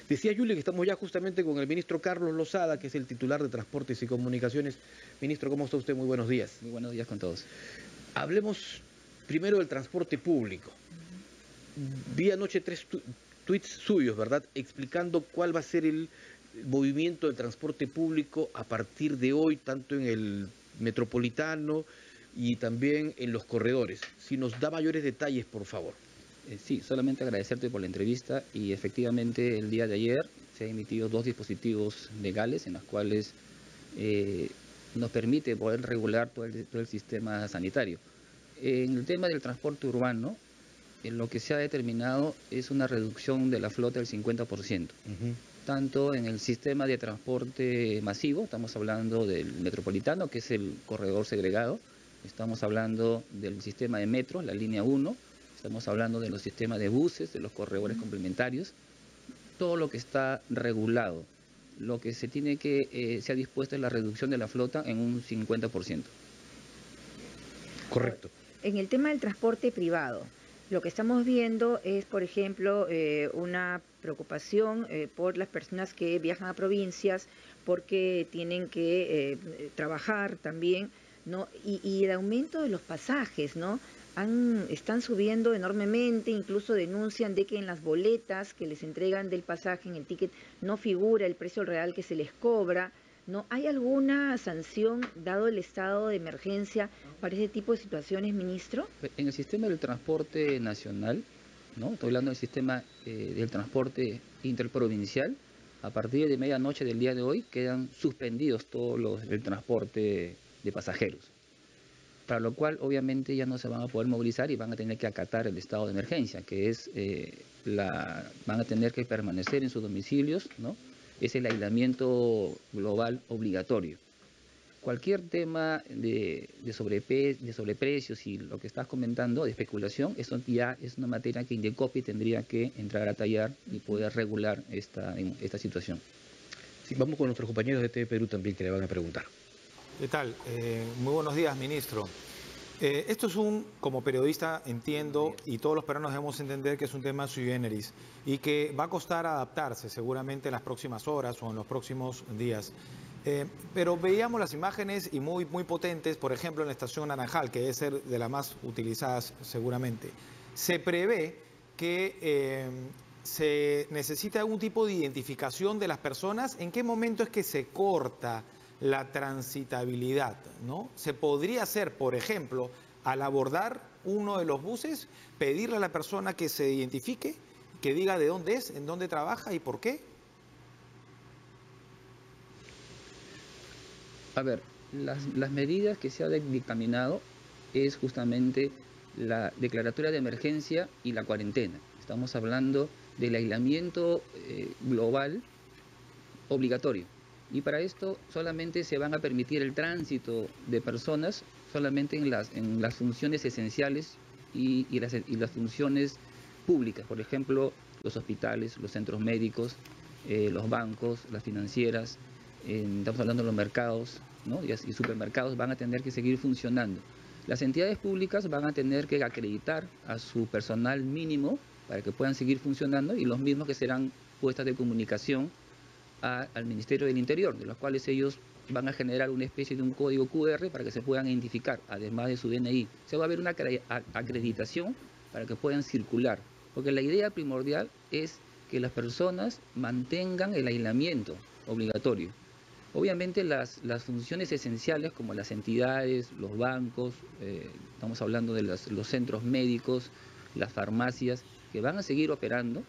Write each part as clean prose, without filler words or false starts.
Decía Julia que estamos ya justamente con el ministro Carlos Lozada, que es el titular de Transportes y Comunicaciones. Ministro, ¿cómo está usted? Muy buenos días. Muy buenos días con todos. Hablemos primero del transporte público. Vi anoche tres tweets suyos, ¿verdad?, explicando cuál va a ser el movimiento del transporte público a partir de hoy, tanto en el metropolitano y también en los corredores. Si nos da mayores detalles, por favor. Sí, solamente agradecerte por la entrevista y efectivamente el día de ayer se han emitido 2 dispositivos legales en los cuales nos permite poder regular todo el sistema sanitario. En el tema del transporte urbano, lo que se ha determinado es una reducción de la flota del 50%. Tanto en el sistema de transporte masivo, estamos hablando del metropolitano, que es el corredor segregado, estamos hablando del sistema de metro, la línea 1, estamos hablando de los sistemas de buses, de los corredores complementarios, todo lo que está regulado. Lo que se tiene que, se ha dispuesto es la reducción de la flota en un 50%. Correcto. En el tema del transporte privado, lo que estamos viendo es, por ejemplo, una preocupación por las personas que viajan a provincias porque tienen que trabajar también, ¿no? Y el aumento de los pasajes, ¿no? Están subiendo enormemente, incluso denuncian de que en las boletas que les entregan del pasaje, en el ticket, no figura el precio real que se les cobra, ¿no? ¿Hay alguna sanción, dado el estado de emergencia, para ese tipo de situaciones, ministro? En el sistema del transporte nacional, ¿no? Estoy hablando del sistema del transporte interprovincial, a partir de medianoche del día de hoy quedan suspendidos todos el transporte de pasajeros, para lo cual obviamente ya no se van a poder movilizar y van a tener que acatar el estado de emergencia, que es van a tener que permanecer en sus domicilios, ¿no? Es el aislamiento global obligatorio. Cualquier tema de sobreprecios y lo que estás comentando, de especulación, eso ya es una materia que Indecopi tendría que entrar a tallar y poder regular esta situación. Sí, vamos con nuestros compañeros de TV Perú también que le van a preguntar. ¿Qué tal? Muy buenos días, ministro. Esto es como periodista entiendo, y todos los peruanos debemos entender que es un tema sui generis y que va a costar adaptarse seguramente en las próximas horas o en los próximos días. Pero veíamos las imágenes y muy potentes, por ejemplo, en la estación Naranjal, que debe ser de las más utilizadas seguramente. Se prevé que se necesita algún tipo de identificación de las personas. ¿En qué momento es que se corta la transitabilidad, ¿no? Se podría hacer, por ejemplo, al abordar uno de los buses, pedirle a la persona que se identifique, que diga de dónde es, en dónde trabaja y por qué. A ver, las medidas que se ha dictaminado es justamente la declaratoria de emergencia y la cuarentena. Estamos hablando del aislamiento global obligatorio. Y para esto solamente se van a permitir el tránsito de personas solamente en las funciones esenciales y las funciones públicas. Por ejemplo, los hospitales, los centros médicos, los bancos, las financieras, estamos hablando de los mercados, ¿no? y supermercados van a tener que seguir funcionando. Las entidades públicas van a tener que acreditar a su personal mínimo para que puedan seguir funcionando y los mismos que serán puestas de comunicación al Ministerio del Interior, de los cuales ellos van a generar una especie de un código QR para que se puedan identificar, además de su DNI. Se va a haber una acreditación para que puedan circular, porque la idea primordial es que las personas mantengan el aislamiento obligatorio. Obviamente las funciones esenciales como las entidades, los bancos, estamos hablando de los centros médicos, las farmacias, que van a seguir operando.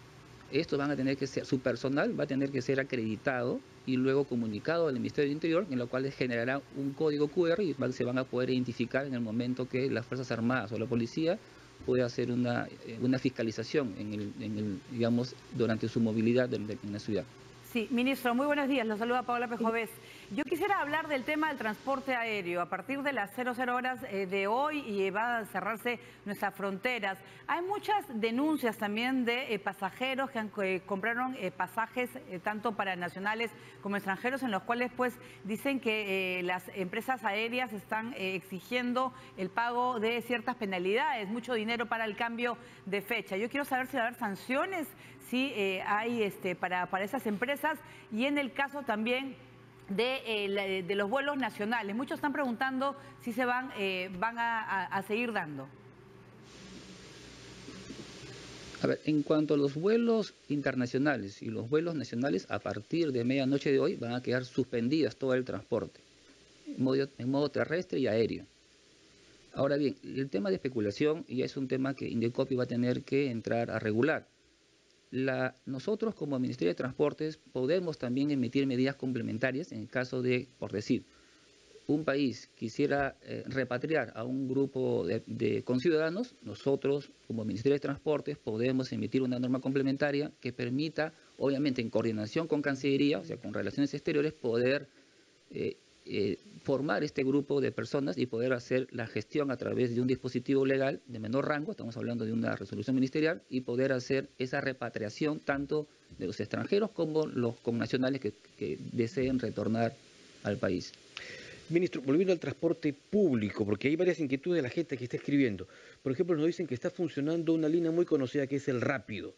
Estos van a tener que ser, su personal va a tener que ser acreditado y luego comunicado al Ministerio del Interior, en lo cual les generará un código QR y se van a poder identificar en el momento que las Fuerzas Armadas o la policía pueda hacer una fiscalización digamos, durante su movilidad en la ciudad. Sí, ministro, muy buenos días. Los saluda Paola Pejovés. Yo quisiera hablar del tema del transporte aéreo. A partir de las 00 horas de hoy y va a cerrarse nuestras fronteras. Hay muchas denuncias también de pasajeros que compraron pasajes tanto para nacionales como extranjeros, en los cuales pues dicen que las empresas aéreas están exigiendo el pago de ciertas penalidades, mucho dinero para el cambio de fecha. Yo quiero saber si va a haber sanciones, sí hay para esas empresas, y en el caso también de los vuelos nacionales. Muchos están preguntando si se van a seguir dando. A ver, en cuanto a los vuelos internacionales y los vuelos nacionales, a partir de medianoche de hoy van a quedar suspendidas todo el transporte, en modo terrestre y aéreo. Ahora bien, el tema de especulación ya es un tema que Indecopi va a tener que entrar a regular. Nosotros como Ministerio de Transportes podemos también emitir medidas complementarias en el caso de, por decir, un país quisiera repatriar a un grupo de conciudadanos. Nosotros como Ministerio de Transportes podemos emitir una norma complementaria que permita, obviamente en coordinación con Cancillería, o sea, con Relaciones Exteriores, poder formar este grupo de personas y poder hacer la gestión a través de un dispositivo legal de menor rango, estamos hablando de una resolución ministerial, y poder hacer esa repatriación tanto de los extranjeros como los connacionales que deseen retornar al país. Ministro, volviendo al transporte público, porque hay varias inquietudes de la gente que está escribiendo. Por ejemplo, nos dicen que está funcionando una línea muy conocida que es el Rápido.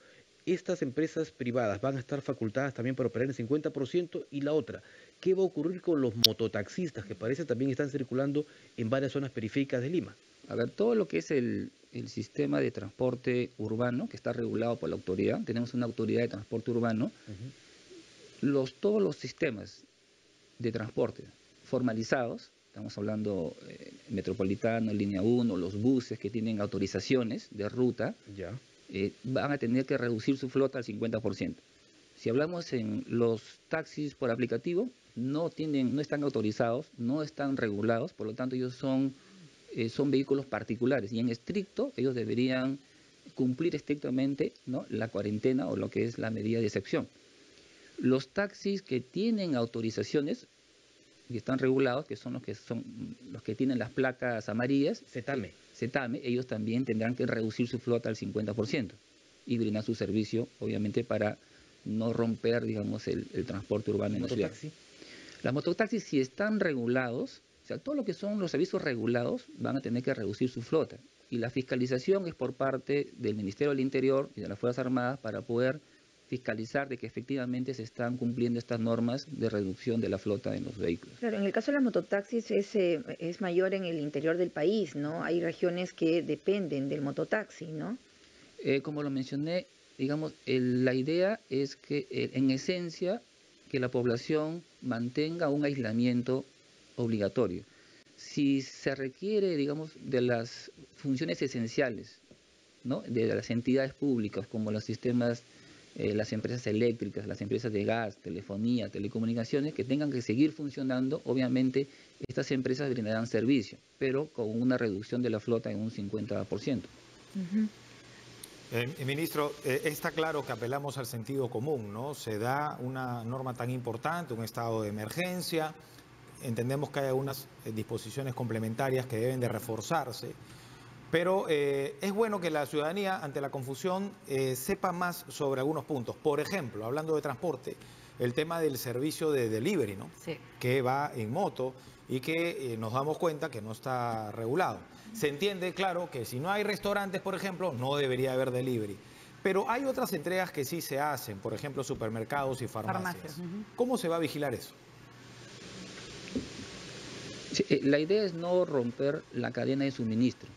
Estas empresas privadas van a estar facultadas también para operar en 50%, y la otra, ¿qué va a ocurrir con los mototaxistas que parece también están circulando en varias zonas periféricas de Lima? A ver, todo lo que es el sistema de transporte urbano, que está regulado por la autoridad, tenemos una autoridad de transporte urbano, todos los sistemas de transporte formalizados, estamos hablando metropolitano, línea 1, los buses que tienen autorizaciones de ruta, van a tener que reducir su flota al 50%. Si hablamos en los taxis por aplicativo, no están autorizados, no están regulados, por lo tanto ellos son vehículos particulares, y en estricto ellos deberían cumplir estrictamente, ¿no?, la cuarentena o lo que es la medida de excepción. Los taxis que tienen autorizaciones y están regulados, que son los que tienen las placas amarillas, CETAME, ellos también tendrán que reducir su flota al 50% y brindar su servicio, obviamente, para no romper, digamos, el transporte urbano en la ciudad. Las mototaxis, si están regulados, o sea, todo lo que son los servicios regulados, van a tener que reducir su flota. Y la fiscalización es por parte del Ministerio del Interior y de las Fuerzas Armadas para poder fiscalizar de que efectivamente se están cumpliendo estas normas de reducción de la flota en los vehículos. Claro, en el caso de las mototaxis es mayor en el interior del país, ¿no? Hay regiones que dependen del mototaxi, ¿no? Como lo mencioné, digamos, la idea es que, en esencia, que la población mantenga un aislamiento obligatorio. Si se requiere, digamos, de las funciones esenciales, ¿no?, de las entidades públicas como los sistemas, las empresas eléctricas, las empresas de gas, telefonía, telecomunicaciones, que tengan que seguir funcionando, obviamente estas empresas brindarán servicio, pero con una reducción de la flota en un 50%. Ministro, está claro que apelamos al sentido común, ¿no? Se da una norma tan importante, un estado de emergencia, entendemos que hay algunas disposiciones complementarias que deben de reforzarse, pero es bueno que la ciudadanía, ante la confusión, sepa más sobre algunos puntos. Por ejemplo, hablando de transporte, el tema del servicio de delivery, ¿no? Sí. Que va en moto y que nos damos cuenta que no está regulado. Se entiende, claro, que si no hay restaurantes, por ejemplo, no debería haber delivery. Pero hay otras entregas que sí se hacen, por ejemplo, supermercados y farmacias. ¿Cómo se va a vigilar eso? Sí, la idea es no romper la cadena de suministro.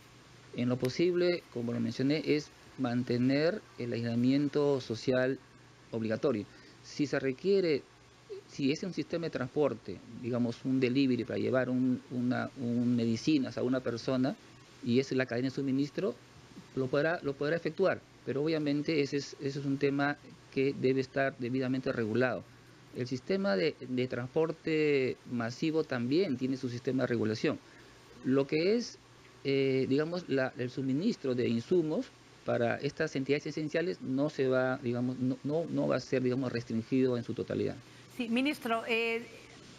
En lo posible, como lo mencioné, es mantener el aislamiento social obligatorio. Si se requiere, si es un sistema de transporte, digamos un delivery para llevar medicinas a una persona y es la cadena de suministro, lo podrá efectuar, pero obviamente ese es un tema que debe estar debidamente regulado. El sistema de transporte masivo también tiene su sistema de regulación. Lo que es, digamos, el suministro de insumos para estas entidades esenciales no va a ser, digamos, restringido en su totalidad. Sí, ministro,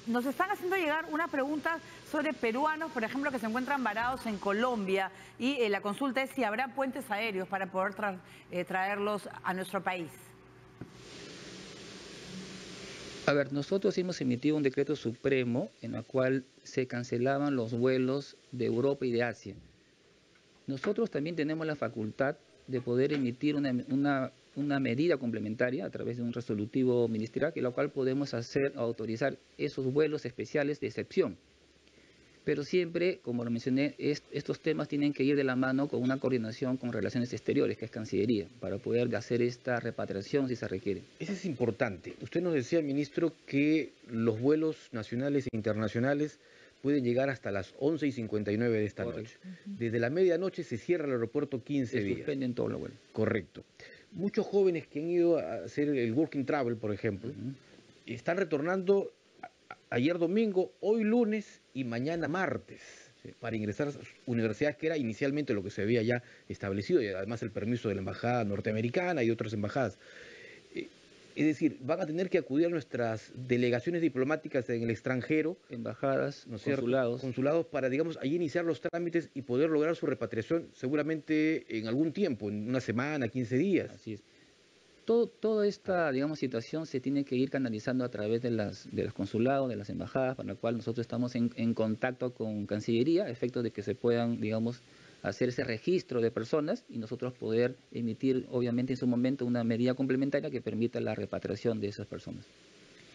nos están haciendo llegar una pregunta sobre peruanos, por ejemplo, que se encuentran varados en Colombia, y la consulta es si habrá puentes aéreos para poder traerlos a nuestro país. A ver, nosotros hemos emitido un decreto supremo en el cual se cancelaban los vuelos de Europa y de Asia. Nosotros también tenemos la facultad de poder emitir una una medida complementaria a través de un resolutivo ministerial, que lo cual podemos autorizar esos vuelos especiales de excepción. Pero siempre, como lo mencioné, estos temas tienen que ir de la mano con una coordinación con Relaciones Exteriores, que es Cancillería, para poder hacer esta repatriación si se requiere. Eso es importante. Usted nos decía, ministro, que los vuelos nacionales e internacionales pueden llegar hasta las 11:59 de esta noche. Desde la medianoche se cierra el aeropuerto 15 días. Se suspenden todos los vuelos. Correcto. Muchos jóvenes que han ido a hacer el working travel, por ejemplo, están retornando ayer domingo, hoy lunes y mañana martes, para ingresar a sus universidades, que era inicialmente lo que se había ya establecido, y además el permiso de la embajada norteamericana y otras embajadas. Es decir, van a tener que acudir a nuestras delegaciones diplomáticas en el extranjero, embajadas, ¿no es consulados, para, digamos, allí iniciar los trámites y poder lograr su repatriación seguramente en algún tiempo, en una semana, 15 días. Así es. Toda esta, digamos, situación se tiene que ir canalizando a través de los consulados, de las embajadas, para lo cual nosotros estamos en contacto con Cancillería, a efectos de que se puedan, digamos, hacer ese registro de personas y nosotros poder emitir, obviamente, en su momento una medida complementaria que permita la repatriación de esas personas.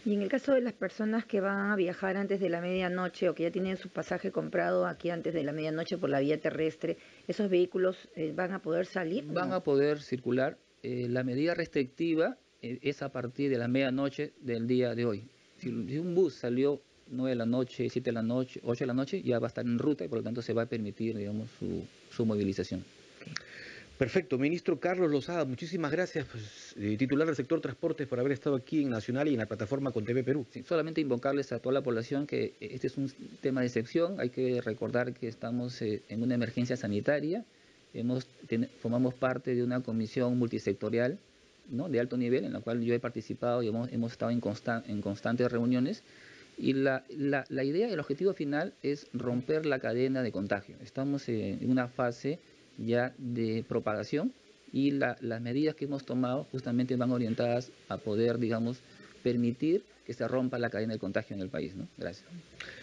Y en el caso de las personas que van a viajar antes de la medianoche o que ya tienen su pasaje comprado aquí antes de la medianoche por la vía terrestre, ¿esos vehículos van a poder salir? Van a poder circular. La medida restrictiva es a partir de la medianoche del día de hoy. Si un bus salió 9 de la noche, 7 de la noche, 8 de la noche, ya va a estar en ruta y por lo tanto se va a permitir, digamos, su movilización. Perfecto. Ministro Carlos Lozada, muchísimas gracias, titular del sector transportes, por haber estado aquí en Nacional y en la plataforma con TV Perú. Sí, solamente invocarles a toda la población que este es un tema de excepción. Hay que recordar que estamos en una emergencia sanitaria. Formamos parte de una comisión multisectorial, ¿no?, de alto nivel, en la cual yo he participado y hemos estado en constantes reuniones. Y la idea, el objetivo final es romper la cadena de contagio. Estamos en una fase ya de propagación y las medidas que hemos tomado justamente van orientadas a poder, digamos, permitir que se rompa la cadena de contagio en el país, ¿no? Gracias.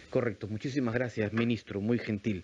Correcto. Muchísimas gracias, ministro. Muy gentil.